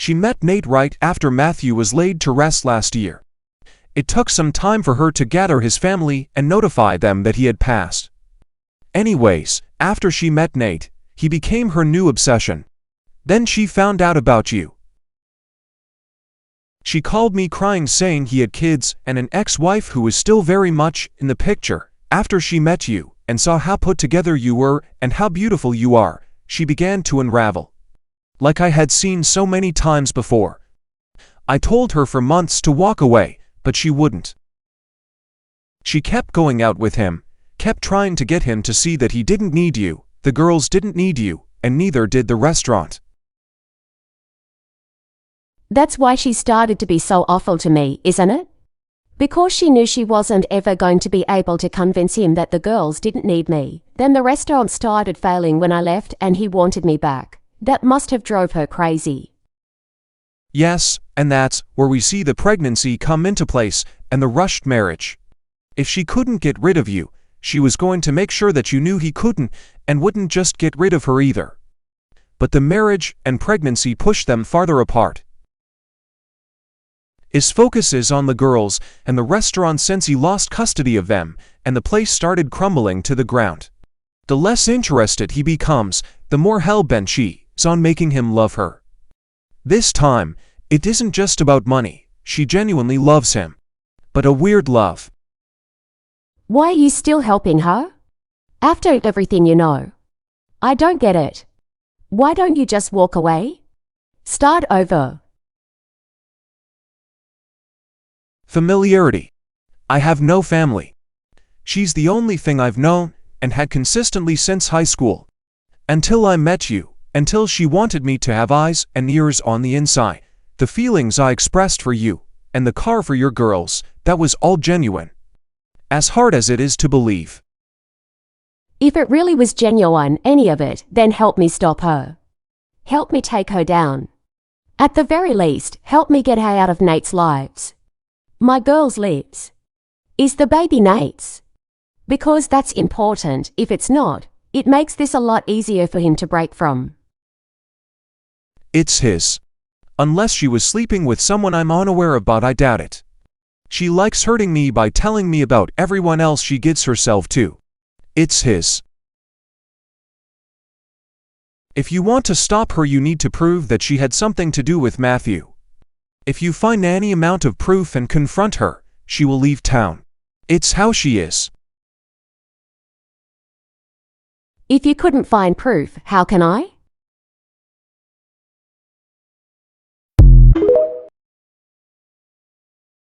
She met Nate right after Matthew was laid to rest last year. It took some time for her to gather his family and notify them that he had passed. Anyways, after she met Nate, he became her new obsession. Then she found out about you. She called me crying saying he had kids and an ex-wife who was still very much in the picture. After she met you and saw how put together you were and how beautiful you are, she began to unravel. Like I had seen so many times before. I told her for months to walk away, but she wouldn't. She kept going out with him, kept trying to get him to see that he didn't need you, the girls didn't need you, and neither did the restaurant. That's why she started to be so awful to me, isn't it? Because she knew she wasn't ever going to be able to convince him that the girls didn't need me. Then the restaurant started failing when I left and he wanted me back. That must have drove her crazy. Yes, and that's where we see the pregnancy come into place and the rushed marriage. If she couldn't get rid of you, she was going to make sure that you knew he couldn't and wouldn't just get rid of her either. But the marriage and pregnancy pushed them farther apart. His focus is on the girls and the restaurant since he lost custody of them, and the place started crumbling to the ground. The less interested he becomes, the more hell-bent she is on making him love her. This time, it isn't just about money. She genuinely loves him. But a weird love. Why are you still helping her? After everything you know. I don't get it. Why don't you just walk away? Start over. Familiarity. I have no family. She's the only thing I've known and had consistently since high school. Until I met you, until she wanted me to have eyes and ears on the inside, the feelings I expressed for you, and the car for your girls, that was all genuine. As hard as it is to believe. If it really was genuine, any of it, then help me stop her. Help me take her down. At the very least, help me get her out of Nate's lives. My girl's lives. Is the baby Nate's? Because that's important. If it's not, it makes this a lot easier for him to break from. It's his. Unless she was sleeping with someone I'm unaware of, but I doubt it. She likes hurting me by telling me about everyone else she gives herself to. It's his. If you want to stop her, you need to prove that she had something to do with Matthew. If you find any amount of proof and confront her, she will leave town. It's how she is. If you couldn't find proof, how can I?